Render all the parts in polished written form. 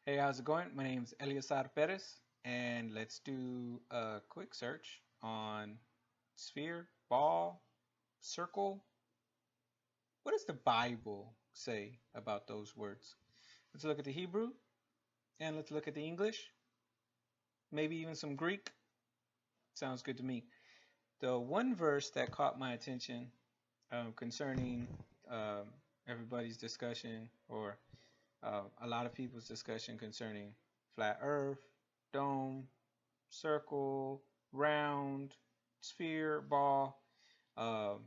Hey, how's it going? My name is Eliasar Perez, and let's do a quick search on sphere, ball, circle. What does the Bible say about those words? Let's look at the Hebrew and let's look at the English, maybe even some Greek. Sounds good to me. The one verse that caught my attention concerning um, everybody's discussion or a lot of people's discussion concerning flat earth, dome, circle, round, sphere, ball. Um,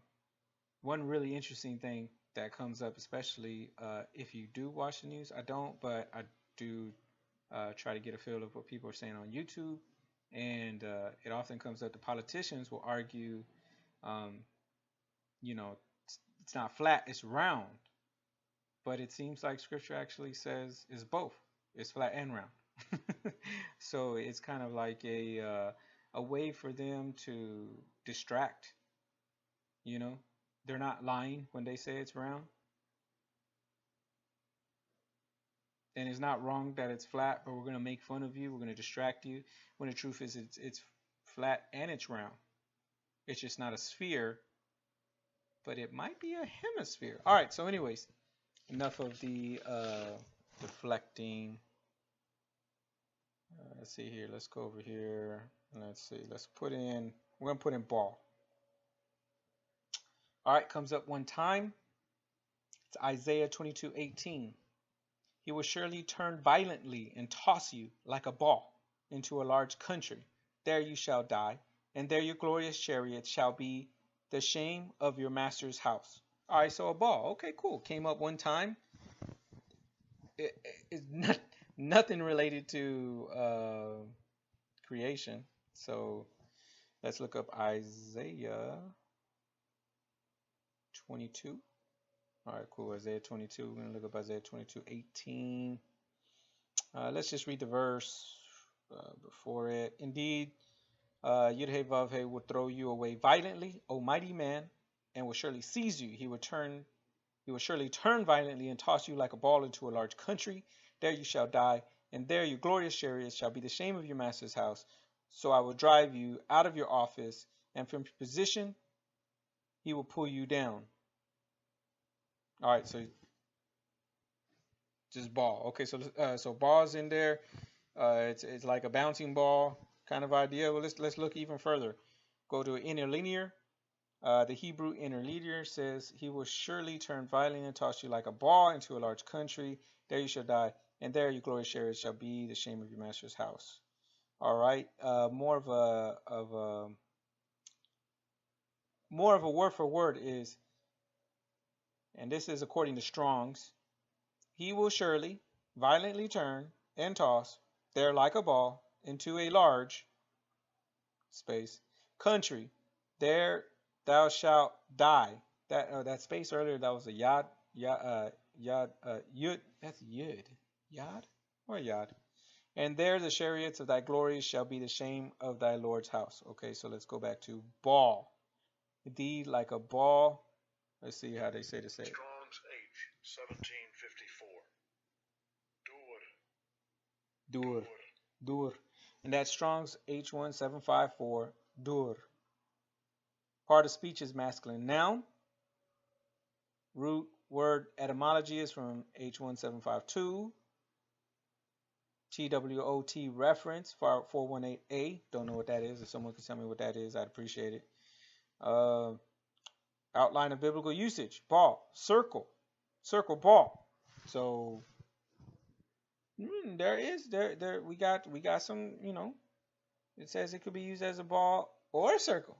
One really interesting thing that comes up, especially if you do watch the news. I don't, but I do try to get a feel of what people are saying on YouTube. And it often comes up, the politicians will argue, um, it's not flat, it's round. But it seems like scripture actually says it's both. It's flat and round. So it's kind of like a way for them to distract. You know, they're not lying when they say it's round, and it's not wrong that it's flat. But we're gonna make fun of you. We're gonna distract you. When the truth is, it's flat and it's round. It's just not a sphere, but it might be a hemisphere. All right. So, anyways, enough of the deflecting. Let's see here. Let's go over here. Let's see. Let's put in. We're gonna put in ball. All right. Comes up one time. It's Isaiah 22:18. He will surely turn violently and toss you like a ball into a large country. There you shall die, and there your glorious chariot shall be the shame of your master's house. All right, so a ball. Okay, cool. Came up one time. It's not, nothing related to creation. So let's look up Isaiah 22. All right, cool. Isaiah 22. We're going to look up Isaiah 22:18. Let's just read the verse before it. Indeed, Yud-Heh-Vav-Heh will throw you away violently, O mighty man, and will surely seize you. He will surely turn violently and toss you like a ball into a large country. There you shall die, and there your glorious chariots shall be the shame of your master's house. So I will drive you out of your office, and from your position he will pull you down. All right, so just ball. Okay, so ball's in there. It's like a bouncing ball kind of idea. Well, let's look even further. Go to interlinear. The Hebrew interlinear says, "He will surely turn violently and toss you like a ball into a large country. There you shall die, and there your glorious chariots shall be the shame of your master's house." All right. More of a word for word is, and this is according to Strong's. He will surely violently turn and toss there like a ball into a large space country. There thou shalt die. That space earlier, that was a yud. That's yud. Yad or yad. And there the chariots of thy glory shall be the shame of thy Lord's house. Okay, so let's go back to ball. Thee like a ball. Let's see how they say to say it. Strong's H 1754. Dur. Dur. And that's Strong's H1754. Dur. Part of speech is masculine noun. Root word etymology is from H1752. TWOT reference 418A. Don't know what that is. If someone can tell me what that is, I'd appreciate it. Outline of biblical usage. Ball. Circle. Circle ball. So there we got some, it says it could be used as a ball or a circle.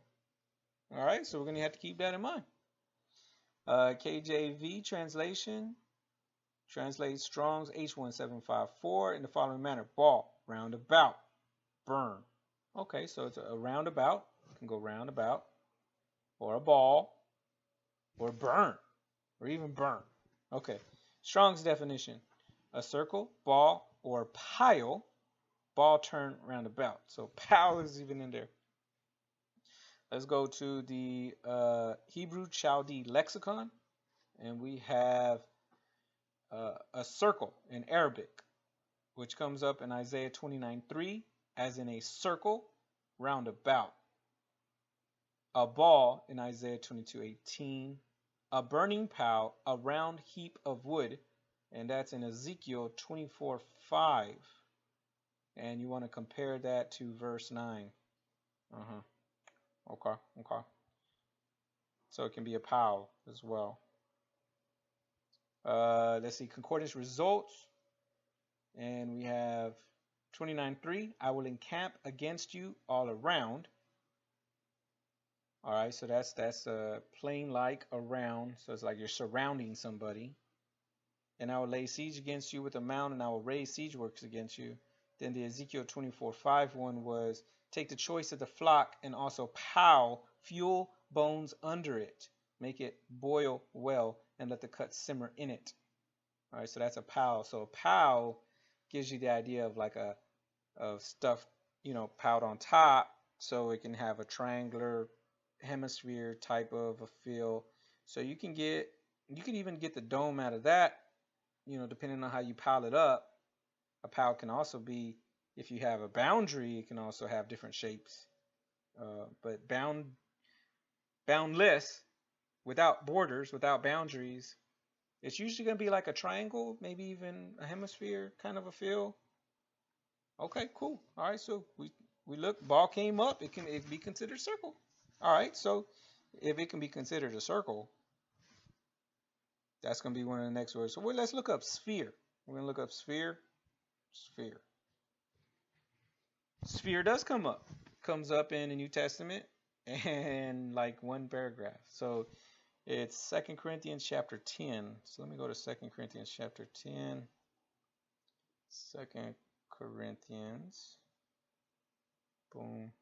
All right, so we're gonna have to keep that in mind. KJV translation translates Strong's H1754 in the following manner: ball, roundabout, burn. Okay, so it's a roundabout. It can go roundabout, or a ball, or burn, or even burn. Okay, Strong's definition: a circle, ball, or pile. Ball turn roundabout. So pile is even in there. Let's go to the Hebrew Chaldee lexicon, and we have a circle in Arabic. which comes up in Isaiah 29:3 as in a circle round about. A Baal in Isaiah 22:18. A burning pile, a round heap of wood, and that's in Ezekiel 24:5. And you want to compare that to verse 9. Okay. So it can be a pile as well. Let's see, concordance results. And we have 29:3. I will encamp against you all around. All right, so that's plain like around. So it's like you're surrounding somebody. And I will lay siege against you with a mound, and I will raise siege works against you. Then the Ezekiel 24:5 one was, take the choice of the flock and also pile fuel bones under it. Make it boil well and let the cut simmer in it. All right, so that's a pile. So a pile gives you the idea of like of stuff, piled on top, so it can have a triangular hemisphere type of a feel. So you can even get the dome out of that, depending on how you pile it up. A pile can also be, if you have a boundary, it can also have different shapes. But boundless, without borders, without boundaries, it's usually going to be like a triangle, maybe even a hemisphere kind of a feel. Okay, cool. All right, so we look, ball came up, it can be considered circle. All right, so if it can be considered a circle, that's going to be one of the next words. So let's look up sphere. We're going to look up sphere. Sphere does come up. Comes up in the New Testament and like one paragraph. So it's 2 Corinthians chapter 10. So let me go to 2 Corinthians chapter 10. 2 Corinthians. Boom.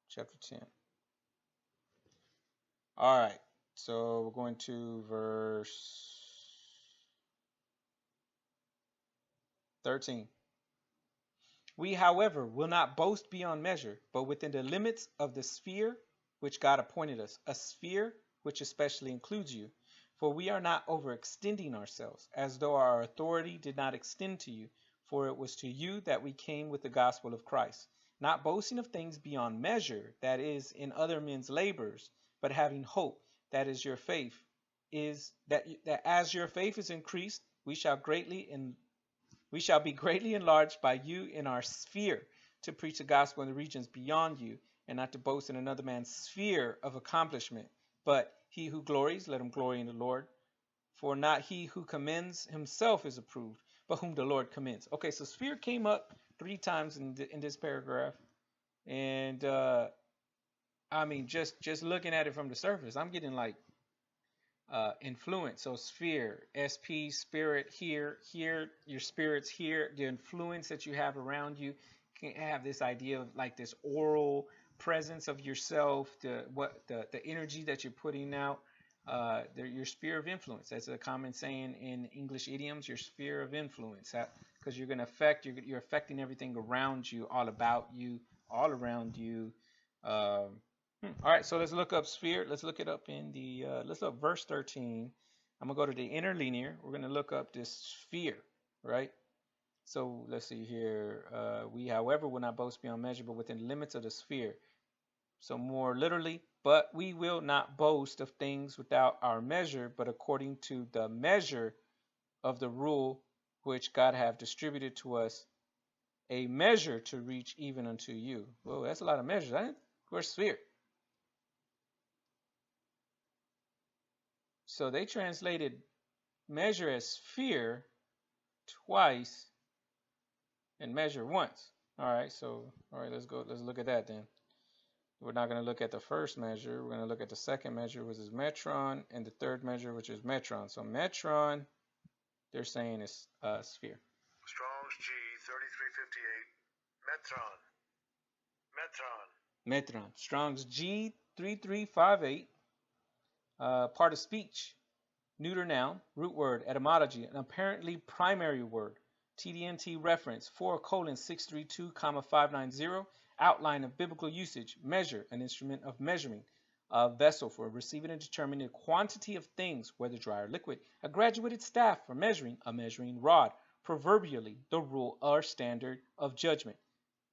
Chapter 10. All right. So we're going to verse 13. We, however, will not boast beyond measure, but within the limits of the sphere which God appointed us, a sphere which especially includes you. For we are not overextending ourselves, as though our authority did not extend to you, for it was to you that we came with the gospel of Christ, not boasting of things beyond measure, that is, in other men's labors, but having hope, that is your faith, is that as your faith is increased, we shall be greatly enlarged by you in our sphere, to preach the gospel in the regions beyond you, and not to boast in another man's sphere of accomplishment. But he who glories, let him glory in the Lord. For not he who commends himself is approved, but whom the Lord commends. Okay, so sphere came up 3 times in this paragraph. And I mean, just looking at it from the surface, I'm getting like influence. So sphere, SP, spirit, here, your spirit's here. The influence that you have around you can have this idea of like this oral presence of yourself, the energy that you're putting out, your sphere of influence. That's a common saying in English idioms, your sphere of influence, because you're going to affect, you're affecting everything around you, all about you, all around you. All right, so let's look up sphere. Let's look it up in the, let's look verse 13. I'm going to go to the interlinear. We're going to look up this sphere, right? So let's see here. We, however, will not boast beyond measure, but within the limits of the sphere. So more literally, but we will not boast of things without our measure, but according to the measure of the rule which God hath distributed to us, a measure to reach even unto you. Whoa, that's a lot of measures, ain't it? Where's sphere? So they translated measure as sphere twice and measure once. All right, let's look at that then. We're not going to look at the first measure. We're going to look at the second measure, which is metron, and the third measure, which is metron. So metron, they're saying is sphere. Strong's G 3358. Metron. Metron. Strong's G 3358. Part of speech. Neuter noun, root word, etymology, an apparently primary word. TDNT reference 4:632,590. Outline of biblical usage. Measure, an instrument of measuring. A vessel for receiving and determining the quantity of things, whether dry or liquid. A graduated staff for measuring, a measuring rod. proverbially the rule or standard of judgment.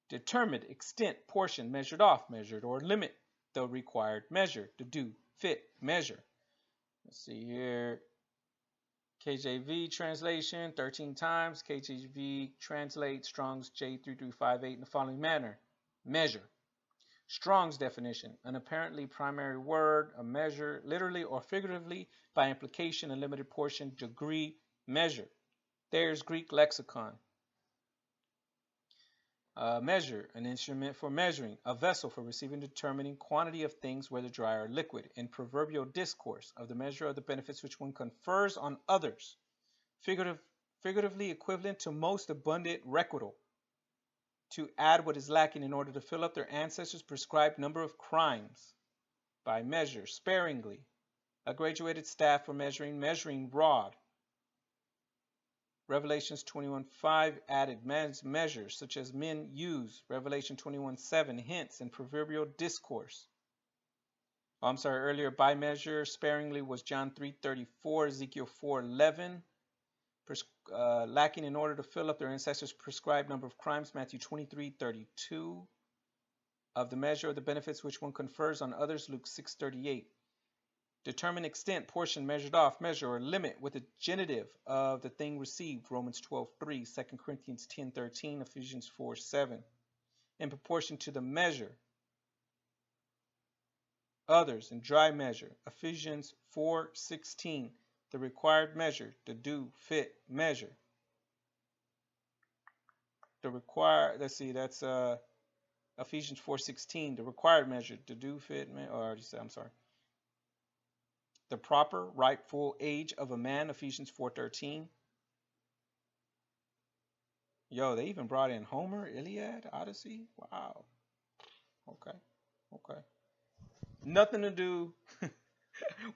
Determined, extent, portion, measured off, measured or limit, the required measure, the due, fit, measure. Let's see here. KJV translation 13 times. KJV translates Strong's J3358 in the following manner. Measure. Strong's definition, an apparently primary word, a measure, literally or figuratively, by implication, a limited portion, degree, measure. There's Greek lexicon. Measure, an instrument for measuring, a vessel for receiving and determining quantity of things, whether dry or liquid. In proverbial discourse, of the measure of the benefits which one confers on others. Figuratively equivalent to most abundant requital. To add what is lacking in order to fill up their ancestors' prescribed number of crimes. By measure, sparingly. A graduated staff for measuring, measuring rod. Revelations 21:5 added man's measures, such as men use. Revelation 21:7 hints in proverbial discourse. Earlier by measure, sparingly was John 3:34, Ezekiel 4:11. Lacking in order to fill up their ancestors' prescribed number of crimes, Matthew 23:32. Of the measure of the benefits which one confers on others, Luke 6:38. Determine extent, portion, measured off, measure, or limit with the genitive of the thing received, Romans 12:3, 2 Corinthians 10:13, Ephesians 4:7. In proportion to the measure, others in dry measure, Ephesians 4:16, the required measure, the due, fit, measure. The required, let's see, that's Ephesians 4:16, the required measure, the due, fit, I already said, I'm sorry. The proper, rightful age of a man, Ephesians 4:13. Yo, they even brought in Homer, Iliad, Odyssey. Wow. Okay. Nothing to do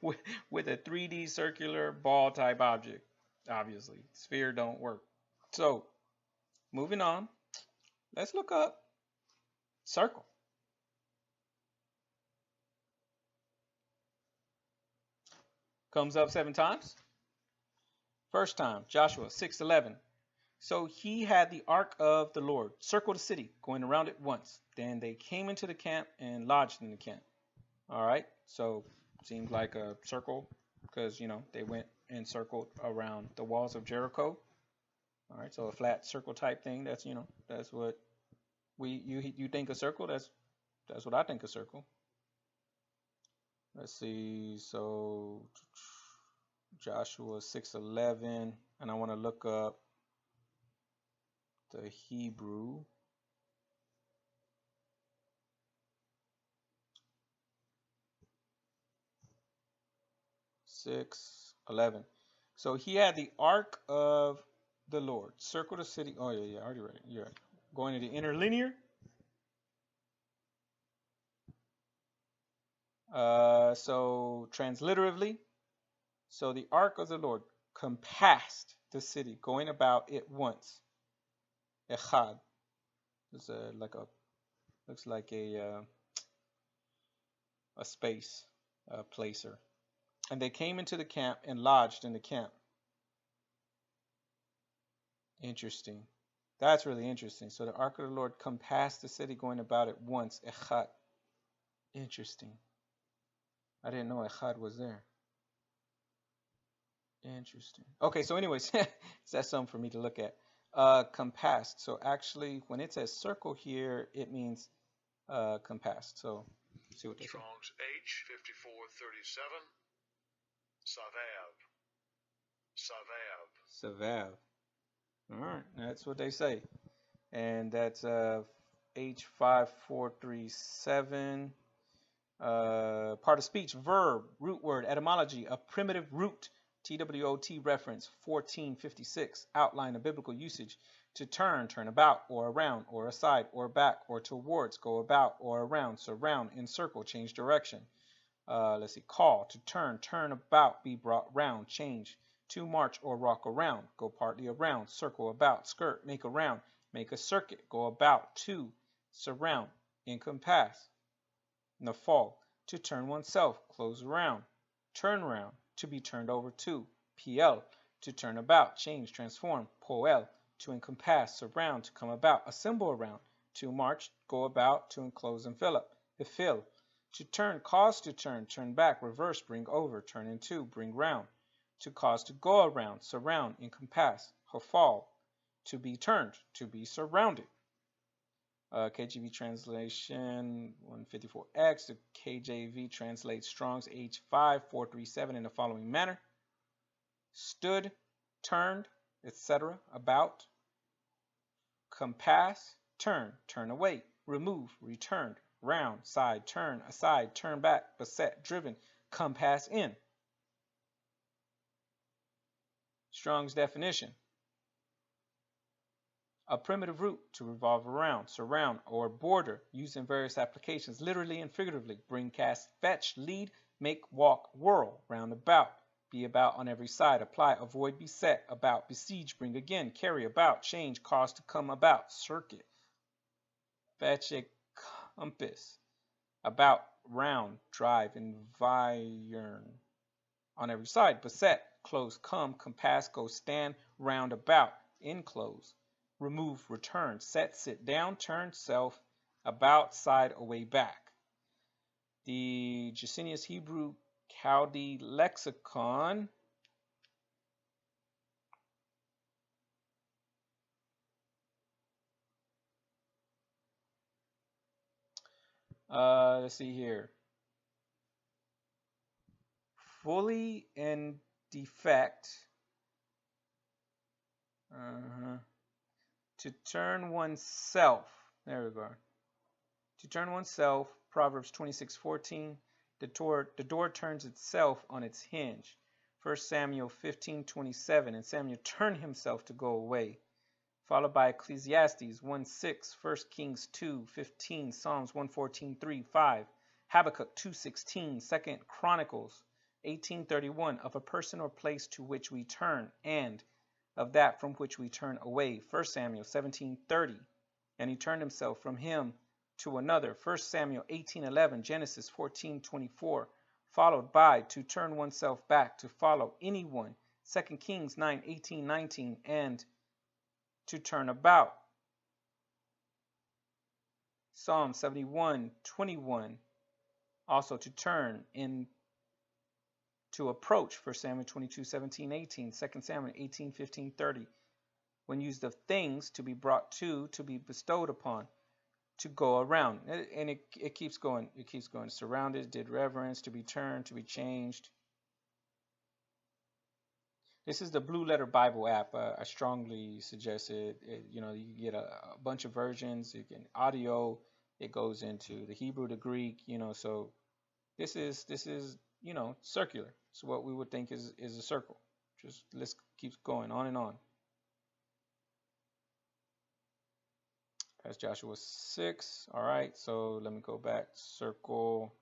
with a 3D circular ball type object. Obviously, sphere don't work. So, moving on. Let's look up circle. Comes up 7 times. First time, Joshua 6:11. So he had the ark of the Lord circle the city, going around it once. Then they came into the camp and lodged in the camp. All right, so seems like a circle because, they went and circled around the walls of Jericho. All right, so a flat circle type thing. That's, that's what you think a circle. That's what I think a circle. Let's see. So Joshua 6:11, and I want to look up the Hebrew. Six 11. So he had the ark of the Lord circle the city. Oh yeah, I already read it. Yeah, going to the interlinear. So transliteratively, so the ark of the Lord compassed the city, going about it once. Echad. It's looks like a space, a placer. And they came into the camp and lodged in the camp. Interesting. That's really interesting. So the ark of the Lord compassed the city, going about it once. Echad. Interesting. I didn't know Echad was there. Interesting. Okay, so anyways, that's something for me to look at. Compassed. So actually, when it says circle here, it means compassed. So let's see what they say. Strong's H5437. Savav. All right, that's what they say. And that's H5437. Part of speech, verb, root word, etymology, a primitive root, TWOT reference 1456, outline of biblical usage, to turn, turn about, or around, or aside, or back, or towards, go about, or around, surround, encircle, change direction. Let's see, call, to turn, turn about, be brought round, change, to march or walk around, go partly around, circle about, skirt, make around, make a circuit, go about, to, surround, encompass. Nafal, to turn oneself, close around, turn around, to be turned over to. PL, to turn about, change, transform. Poel, to encompass, surround, to come about, assemble around. To march, go about, to enclose and fill up. Fill, to turn, cause to turn back, reverse, bring over, turn into, bring round. To cause to go around, surround, encompass. Hafal, to be turned, to be surrounded. KJV translation 154X. The KJV translates Strong's H5437 in the following manner: stood, turned, etc., about, compass, turn, turn away, remove, returned, round, side, turn, aside, turn back, beset, driven, compass in. Strong's definition: a primitive root to revolve around, surround, or border, used in various applications, literally and figuratively. Bring, cast, fetch, lead, make, walk, whirl, round about, be about on every side, apply, avoid, beset, about, besiege, bring again, carry, about, change, cause to come about, circuit. Fetch a compass, about, round, drive, environ, on every side, beset, close, come, compass, go, stand, round about, enclose. Remove, return, set, sit down, turn, self, about, side, away, back. The Gesenius Hebrew Chaldee Lexicon let's see here. Fully in defect. To turn oneself. There we go. To turn oneself, Proverbs 26:14. The door turns itself on its hinge. 1 Samuel 15:27. And Samuel turned himself to go away. Followed by Ecclesiastes 1:6, 1 Kings 2:15, Psalms 114:3, 5, Habakkuk 2:16, 2 Chronicles 18:31. Of a person or place to which we turn, and of that from which we turn away. 1 Samuel 17:30. And he turned himself from him to another. 1 Samuel 18:11, Genesis 14:24, followed by to turn oneself back to follow anyone. 2 Kings 9:18, 19, and to turn about. Psalm 71:21, also to turn, in to approach. 1 Samuel 22:17, 18, 2 Samuel 18:15, 30. When used of things, to be brought to be bestowed upon, to go around. And it keeps going. It keeps going. Surrounded, did reverence, to be turned, to be changed. This is the Blue Letter Bible app. I strongly suggest it. You know, you get a bunch of versions. You can audio. It goes into the Hebrew, the Greek. You know, so this is you know, circular. It's what we would think is a circle. Just let's keep going on and on. That's Joshua 6. All right, so let me go back. Circle.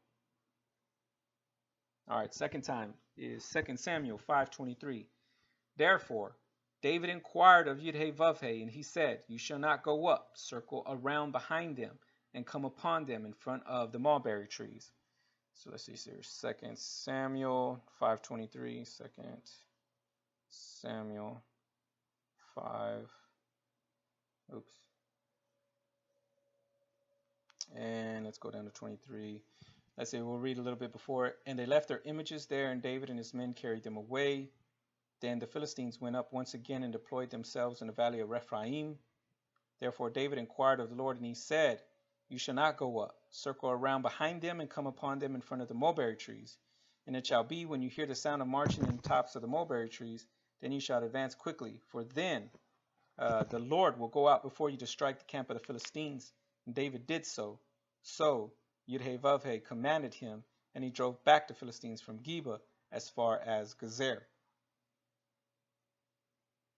All right, second time is 2 Samuel 5:23. Therefore, David inquired of Yudhe-Vavhe, and he said, you shall not go up, circle around behind them, and come upon them in front of the mulberry trees. So let's see here, 2 Samuel 5:23, 2 Samuel 5, oops. And let's go down to 23. Let's see, we'll read a little bit before it. And they left their images there, and David and his men carried them away. Then the Philistines went up once again and deployed themselves in the valley of Rephaim. Therefore David inquired of the Lord, and he said, you shall not go up. Circle around behind them and come upon them in front of the mulberry trees. And it shall be, when you hear the sound of marching in the tops of the mulberry trees, then you shall advance quickly. For then the Lord will go out before you to strike the camp of the Philistines. And David did so. So Yudhe-Vavhe commanded him, and he drove back the Philistines from Geba as far as Gezer.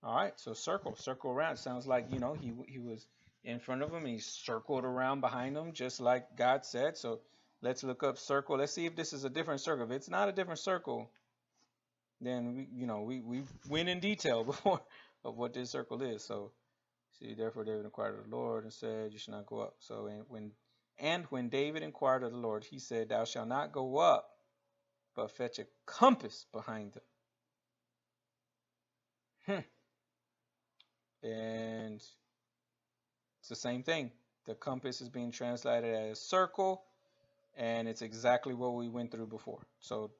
All right, so circle around. It sounds like, you know, he was in front of him, and he circled around behind him, just like God said. So let's look up circle. Let's see if this is a different circle. If it's not a different circle, then we went in detail before of what this circle is. So see, therefore David inquired of the Lord and said, you shall not go up. So when David inquired of the Lord, he said, thou shalt not go up, but fetch a compass behind them. And it's the same thing. The compass is being translated as circle, and it's exactly what we went through before. So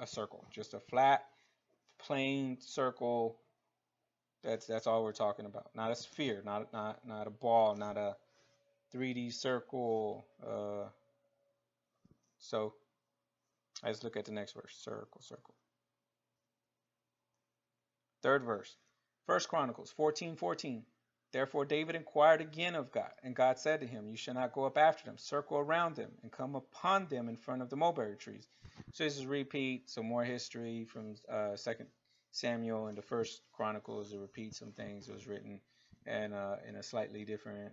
a circle, just a flat, plain circle. That's all we're talking about. Not a sphere, not a ball, not a 3D circle. So let's look at the next verse. Circle, circle. Third verse. First Chronicles 14:14. Therefore David inquired again of God, and God said to him, you shall not go up after them, circle around them, and come upon them in front of the mulberry trees. So this is a repeat, some more history from 2 Samuel and the First Chronicles. It repeats some things that was written and in a slightly different,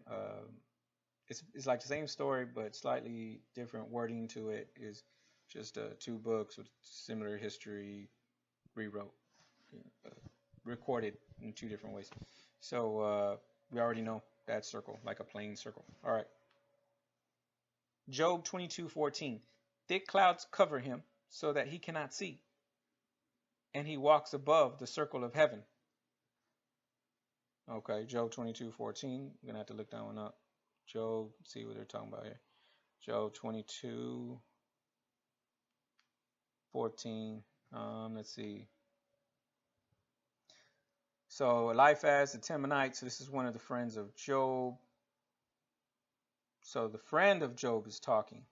it's like the same story, but slightly different wording to it. Is just two books with similar history rewrote. Uh, Recorded in two different ways. So we already know that circle, like a plain circle. All right. Job 22:14. Thick clouds cover him so that he cannot see, and he walks above the circle of heaven. Okay, Job 22:14. I'm gonna have to look that one up. Job, see what they're talking about here. Job 22:14. Let's see. So Eliphaz the Temanite. So this is one of the friends of Job. So the friend of Job is talking.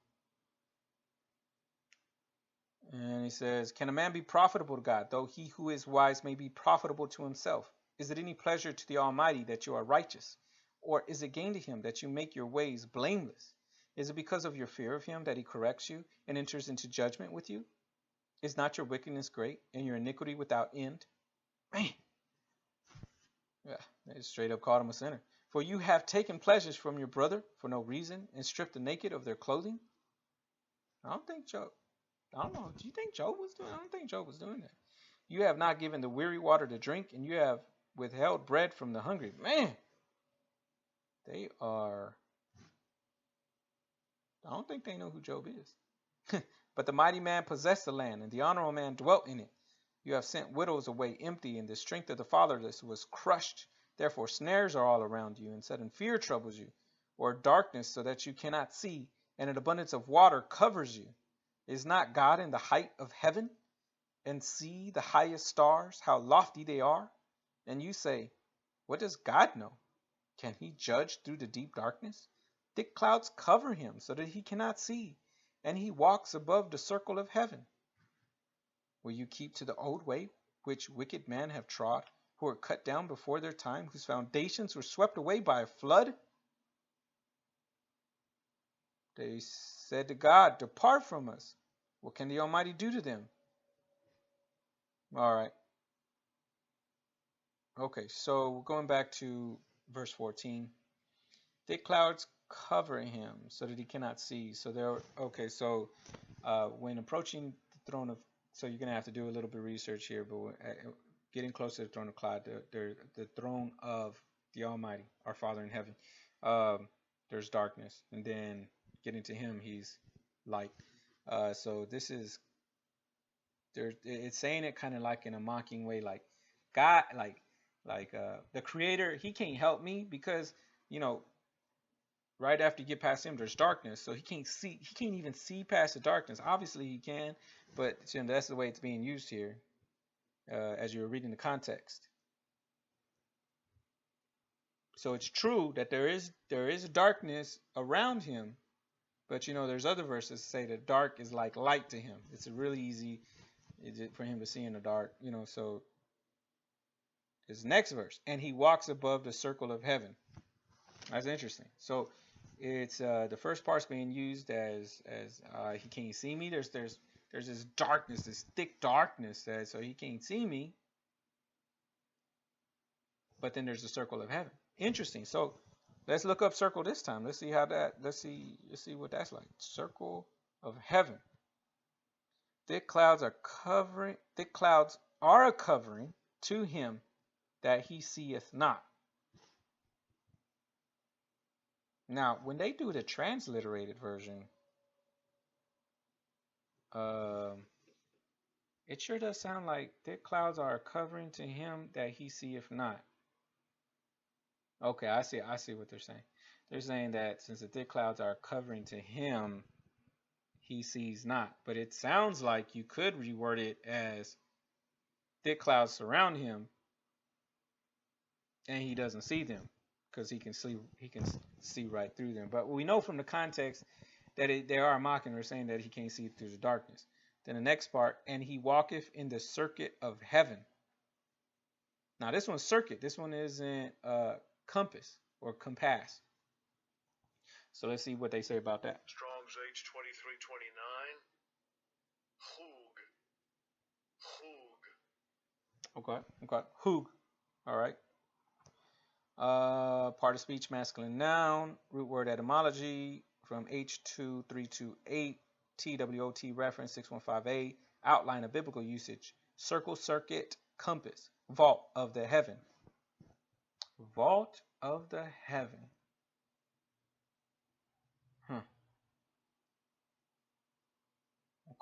And he says, can a man be profitable to God, though he who is wise may be profitable to himself? Is it any pleasure to the Almighty that you are righteous? Or is it gain to him that you make your ways blameless? Is it because of your fear of him that he corrects you and enters into judgment with you? Is not your wickedness great and your iniquity without end? Man, yeah, they straight up called him a sinner. For you have taken pleasures from your brother for no reason and stripped the naked of their clothing. I don't think Job. I don't know. Do you think Job was doing? I don't think Job was doing that. You have not given the weary water to drink, and you have withheld bread from the hungry. Man, they are. I don't think they know who Job is. But the mighty man possessed the land, and the honorable man dwelt in it. You have sent widows away empty, and the strength of the fatherless was crushed. Therefore snares are all around you, and sudden fear troubles you, or darkness so that you cannot see, and an abundance of water covers you. Is not God in the height of heaven? And see the highest stars, how lofty they are? And you say, what does God know? Can he judge through the deep darkness? Thick clouds cover him so that he cannot see, and he walks above the circle of heaven. Will you keep to the old way which wicked men have trod, who were cut down before their time, whose foundations were swept away by a flood? They said to God, depart from us. What can the Almighty do to them? All right. Okay, so going back to verse 14. Thick clouds cover him so that he cannot see. So there. Okay, so when approaching the throne of, so you're gonna have to do a little bit of research here, but getting close to the throne of cloud, the throne of the Almighty, our Father in heaven. There's darkness, and then getting to Him, He's light. So this is there. It's saying it kind of like in a mocking way, like God, the Creator, He can't help me because you know right after you get past him, there's darkness. So he can't see. He can't even see past the darkness. Obviously, he can, but you know, that's the way it's being used here, as you're reading the context. So it's true that there is darkness around him, but you know, there's other verses that say that dark is like light to him. It's really easy for him to see in the dark. You know, so this next verse, and he walks above the circle of heaven. That's interesting. So it's the first part's being used as he can't see me. There's this darkness, this thick darkness that so he can't see me. But then there's the circle of heaven. Interesting. So let's look up circle this time. Let's see how that. Let's see what that's like. Circle of heaven. Thick clouds are covering. Thick clouds are a covering to him that he seeth not. Now, when they do the transliterated version, It sure does sound like thick clouds are a covering to him that he seeth not. Okay, I see what they're saying. They're saying that since the thick clouds are covering to him, he sees not. But it sounds like you could reword it as thick clouds surround him and he doesn't see them because he can see right through them. But we know from the context that they are mocking or saying that he can't see through the darkness. Then the next part, and he walketh in the circuit of heaven. Now this one's circuit. This one isn't compass or compass. So let's see what they say about that. Strong's H2329. Hoog. Okay. Hoog. All right. Part of speech, masculine noun, root word etymology from H2328, TWOT reference 615A, outline of biblical usage, circle, circuit, compass, vault of the heaven. Vault of the heaven.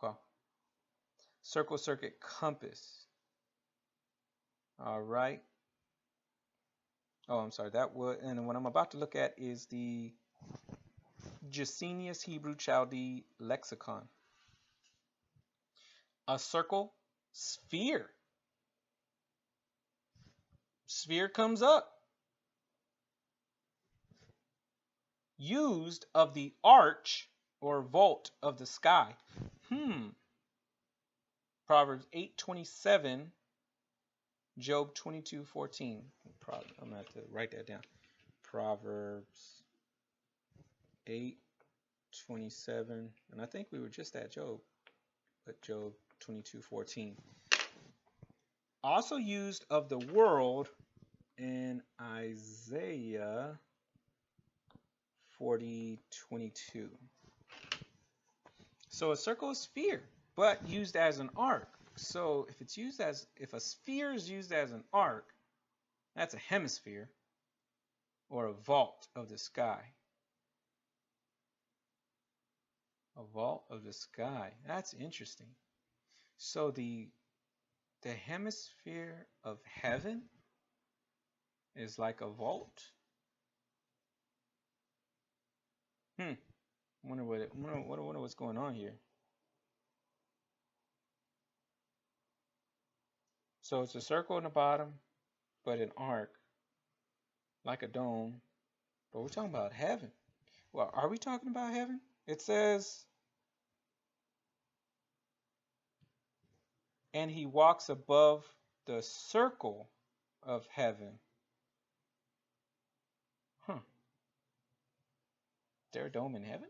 Okay. Circle, circuit, compass. All right. Oh, I'm sorry. That would, and what I'm about to look at is the Jacenius Hebrew Chaldee Lexicon. A circle, sphere. Sphere comes up. Used of the arch or vault of the sky. Proverbs 8:27, Job 22:14. I'm gonna have to write that down. Proverbs 8:27, and I think we were just at Job, but Job 22:14. Also used of the world in Isaiah 40:22. So a circle is sphere, but used as an arc. So if a sphere is used as an arc, that's a hemisphere or a vault of the sky. A vault of the sky. That's interesting. So the hemisphere of heaven is like a vault. Wonder what's going on here. So it's a circle in the bottom, but an arc, like a dome. But we're talking about heaven. Well, are we talking about heaven? It says, and he walks above the circle of heaven. Is there a dome in heaven?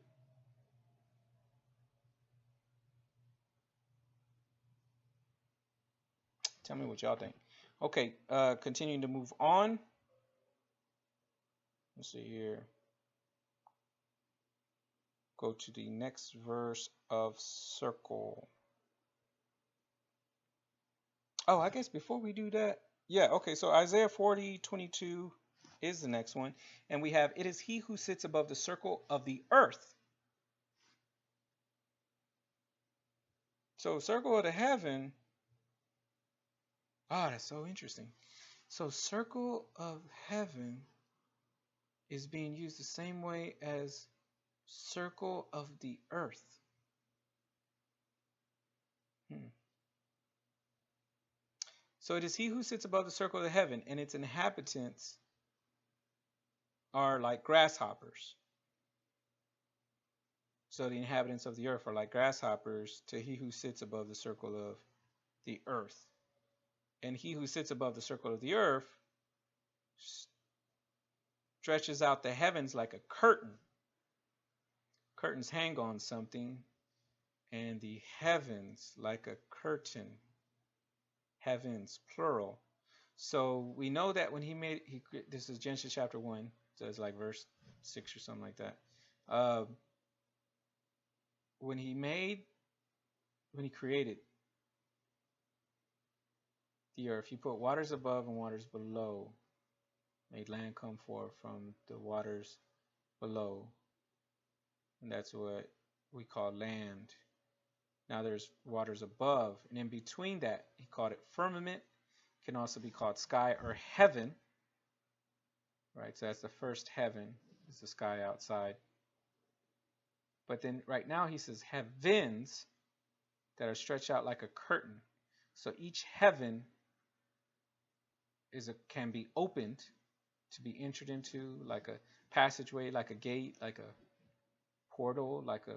Tell me what y'all think. Okay, continuing to move on. Let's see here. Go to the next verse of circle. Oh, I guess before we do that, yeah, okay, so Isaiah 40:22 is the next one. And we have, it is he who sits above the circle of the earth. So circle of the heaven. Ah, that's so interesting. So circle of heaven is being used the same way as circle of the earth. So it is he who sits above the circle of the heaven, and its inhabitants are like grasshoppers. So the inhabitants of the earth are like grasshoppers to he who sits above the circle of the earth. And he who sits above the circle of the earth stretches out the heavens like a curtain. Curtains hang on something, and the heavens like a curtain. Heavens, plural. So we know that when he made, this is Genesis chapter 1, so it's like verse 6 or something like that. When he created the earth, he put waters above and waters below, made land come forth from the waters below, and that's what we call land. Now there's waters above, and in between that, he called it firmament. It can also be called sky or heaven, right? So that's the first heaven, is the sky outside. But then right now he says heavens that are stretched out like a curtain. So each heaven can be opened to be entered into, like a passageway, like a gate, like a portal, like a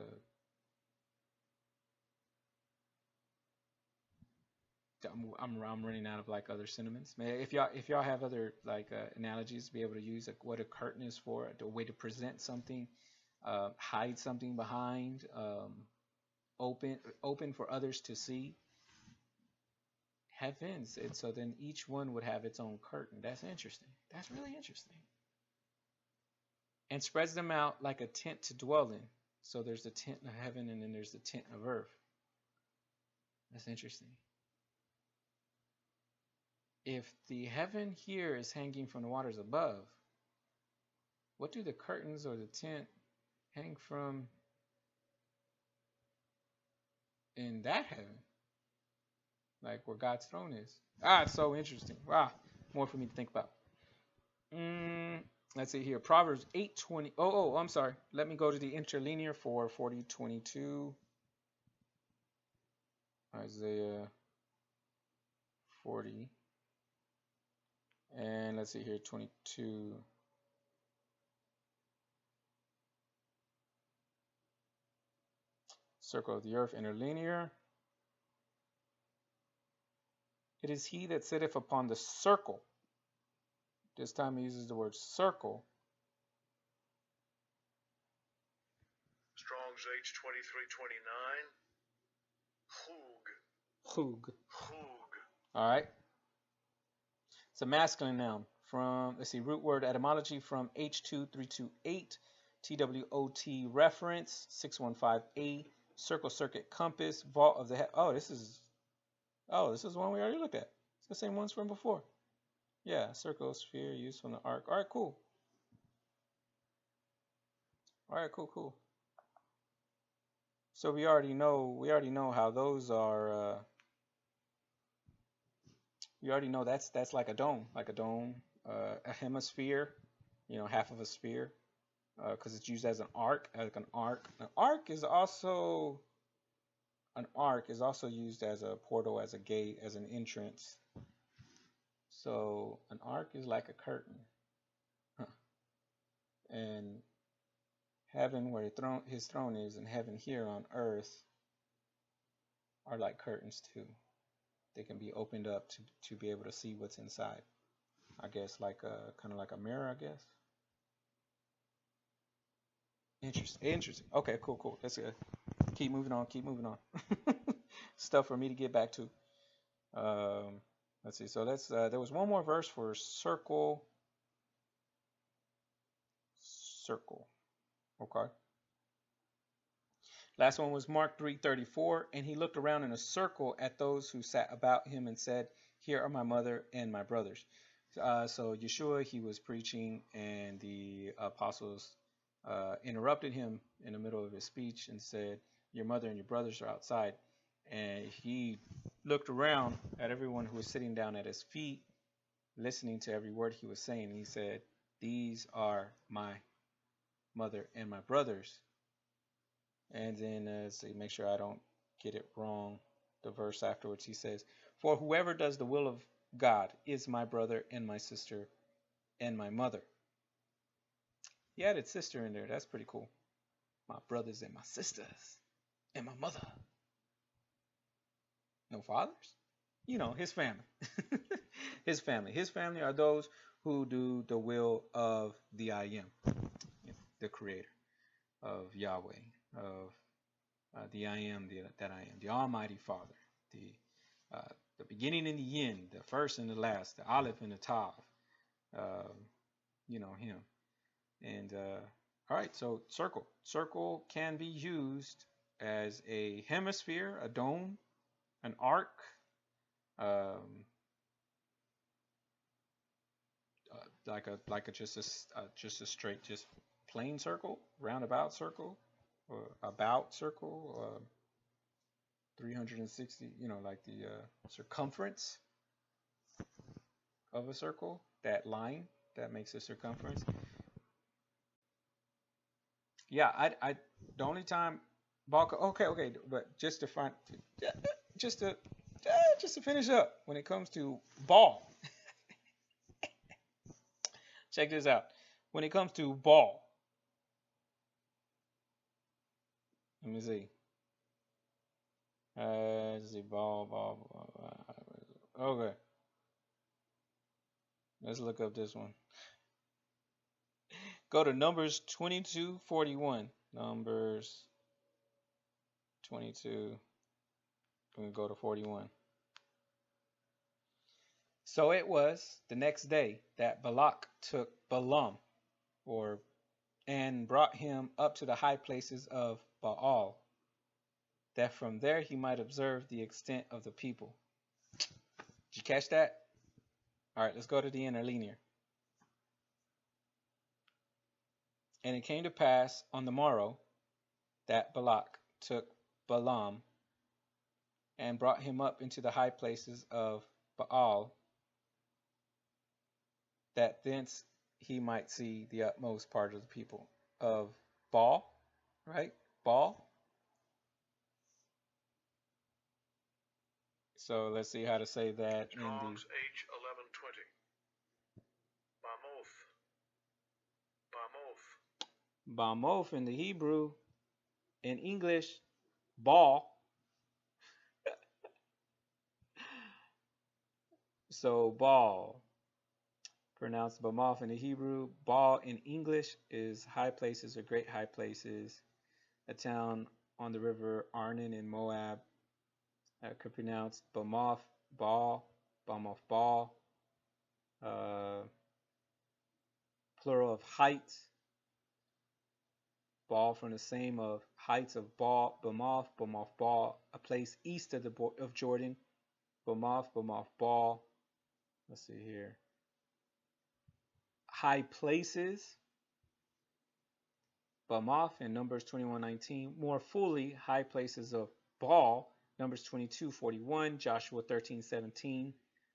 I'm running out of like other synonyms. If y'all have other like analogies to be able to use, like what a curtain is for, a way to present something, hide something behind, open for others to see. Heavens, and so then each one would have its own curtain. That's interesting. That's really interesting. And spreads them out like a tent to dwell in. So there's the tent of heaven, and then there's the tent of earth. That's interesting. If the heaven here is hanging from the waters above, what do the curtains or the tent hang from in that heaven? Like where God's throne is. It's so interesting. Wow. More for me to think about. Let's see here. Proverbs 8:20. I'm sorry. Let me go to the interlinear for 40:22. Isaiah 40. And let's see here, 22. Circle of the earth, interlinear. It is he that sitteth upon the circle. This time he uses the word circle. Strong's H2329. Hug. Hug. All right. It's a masculine noun from, let's see, root word etymology from H2328, TWOT reference, 615A, circle, circuit, compass, vault of the head. This is one we already looked at. It's the same ones from before. Yeah, circle, sphere, used from the arc. All right, cool. Cool. So we already know how those are. We already know that's like a dome, a hemisphere, half of a sphere, because it's used as an arc, An arc is also used as a portal, as a gate, as an entrance. So an arc is like a curtain, and heaven, where his throne is, and heaven here on earth are like curtains too. They can be opened up to be able to see what's inside. I guess kind of like a mirror, I guess. Interesting. Okay, cool. Let's keep moving on. Stuff for me to get back to. Let's see. So there was one more verse for circle. Okay. Last one was Mark 3:34, and he looked around in a circle at those who sat about him and said, "Here are my mother and my brothers." So Yeshua, he was preaching, and the apostles interrupted him in the middle of his speech and said, "Your mother and your brothers are outside." And he looked around at everyone who was sitting down at his feet, listening to every word he was saying. And he said, "These are my mother and my brothers." And then, make sure I don't get it wrong, the verse afterwards, he says, "For whoever does the will of God is my brother and my sister and my mother." He added sister in there. That's pretty cool. My brothers and my sisters and my mother. No fathers? His family. His family. His family are those who do the will of the I Am, the creator of Yahweh, of the I Am, that I Am, the Almighty Father, the beginning and the end, the first and the last, the Aleph and the Tav, him. And all right, so circle can be used as a hemisphere, a dome, an arc, just a straight, just plain circle, roundabout circle, or about circle. 360, like the circumference of a circle, that line that makes a circumference. Yeah, the only time Baal, okay, but just to, just to finish up, when it comes to Baal, check this out. When it comes to Baal, let me see. Let's see, Baal. Okay, let's look up this one. Go to Numbers 22:41. Numbers 22. We can go to 41. So it was the next day that Balak took Balaam, or and brought him up to the high places of Baal, that from there he might observe the extent of the people. Did you catch that? All right, let's go to the interlinear. And it came to pass on the morrow that Balak took Balaam and brought him up into the high places of Baal, that thence he might see the utmost part of the people of Baal, right? Baal. So let's see how to say that in the Strong's H1120. Bamoth. Bamoth. Bamoth in the Hebrew. In English, Baal. So Baal, pronounced Bamoth in the Hebrew. Baal in English is high places or great high places. A town on the river Arnon in Moab. Could pronounce Bamoth, Baal, Bamoth, Baal. Plural of heights. Baal from the same of heights of Baal, Bamoth, Bamoth, Baal. A place east of Jordan. Bamoth, Bamoth, Baal. Let's see here. High places. Bamoth in Numbers 21:19. More fully, high places of Baal. Numbers 22:41. Joshua 13:17.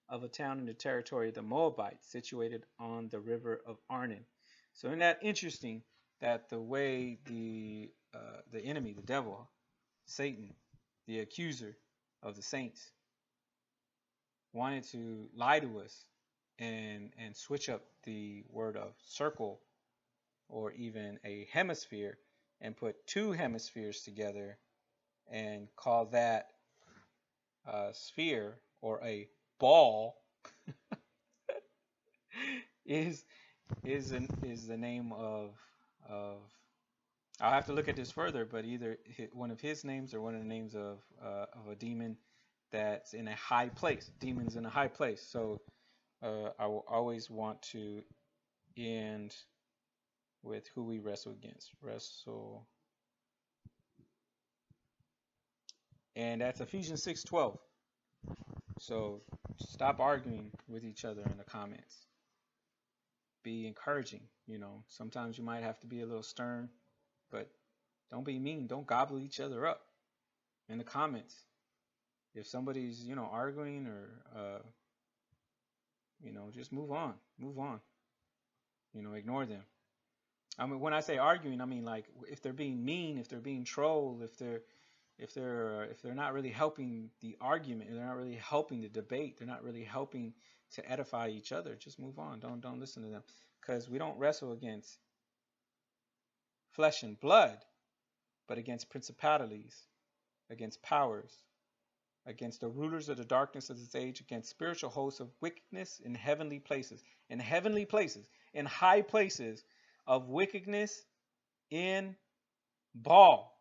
Of a town in the territory of the Moabites, situated on the river of Arnon. So isn't that interesting that the way the enemy, the devil, Satan, the accuser of the saints, wanted to lie to us and switch up the word of circle or even a hemisphere and put two hemispheres together and call that a sphere or a ball is the name of I'll have to look at this further, but either one of his names or one of the names of a demon that's in a high place. Demons in a high place. So I will always want to end with who we wrestle against. Wrestle, and that's Ephesians 6:12. So stop arguing with each other in the comments. Be encouraging. Sometimes you might have to be a little stern, but don't be mean. Don't gobble each other up in the comments. If somebody's arguing or just move on. Move on. Ignore them. I mean, when I say arguing, I mean like if they're being mean, if they're being troll, if they're not really helping the argument, they're not really helping the debate, they're not really helping to edify each other, just move on. Don't listen to them, because we don't wrestle against flesh and blood, but against principalities, against powers, against the rulers of the darkness of this age, against spiritual hosts of wickedness in heavenly places, in high places of wickedness in Baal.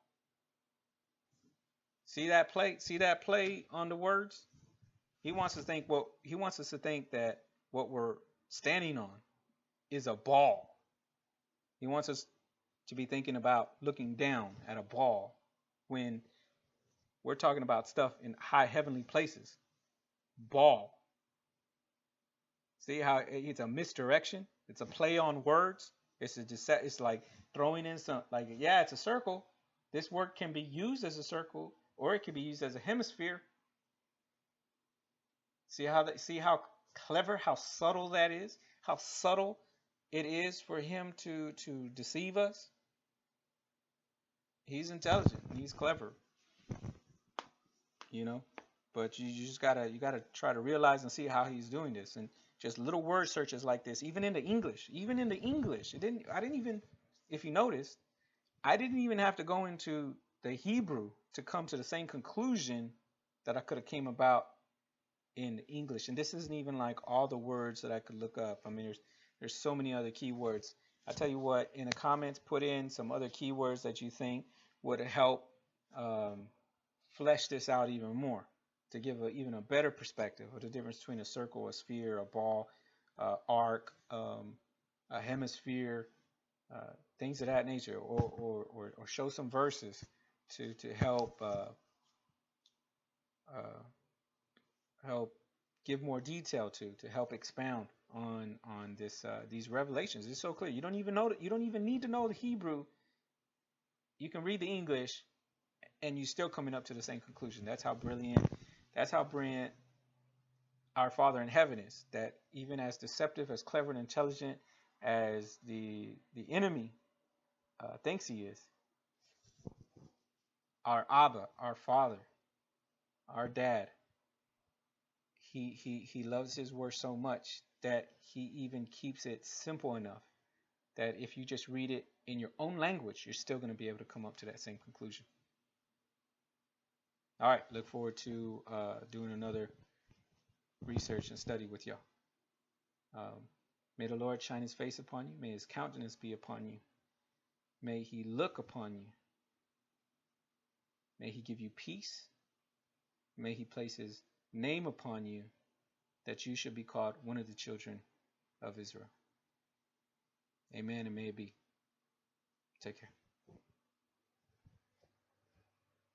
See that play on the words? He wants us to think that what we're standing on is a ball. He wants us to be thinking about looking down at a ball when we're talking about stuff in high heavenly places. Ball. See how it's a misdirection? It's a play on words. It's like throwing in some, like, yeah, it's a circle. This word can be used as a circle, or it could be used as a hemisphere. See how clever, how subtle that is? How subtle it is for him to deceive us? He's intelligent, he's clever, you know. But you just gotta try to realize and see how he's doing this. And just little word searches like this, even in the English, I didn't even, if you notice, I didn't even have to go into the Hebrew to come to the same conclusion that I could have came about in English. And this isn't even like all the words that I could look up. I mean, there's so many other keywords. I tell you what, in the comments, put in some other keywords that you think would help um, flesh this out even more, to give even a better perspective of the difference between a circle, a sphere, a ball, arc, a hemisphere, things of that nature, or show some verses to uh, help give more detail to help expound on this these revelations. It's so clear. You don't even need to know the Hebrew. You can read the English and you're still coming up to the same conclusion. That's how brilliant our Father in heaven is. That even as deceptive, as clever and intelligent as the enemy thinks he is, our Abba, our Father, our Dad, he loves his word so much that he even keeps it simple enough that if you just read it in your own language, you're still going to be able to come up to that same conclusion. All right, look forward to doing another research and study with y'all. May the Lord shine his face upon you. May his countenance be upon you. May he look upon you. May he give you peace. May he place his name upon you, that you should be called one of the children of Israel. Amen, and may it be. Take care.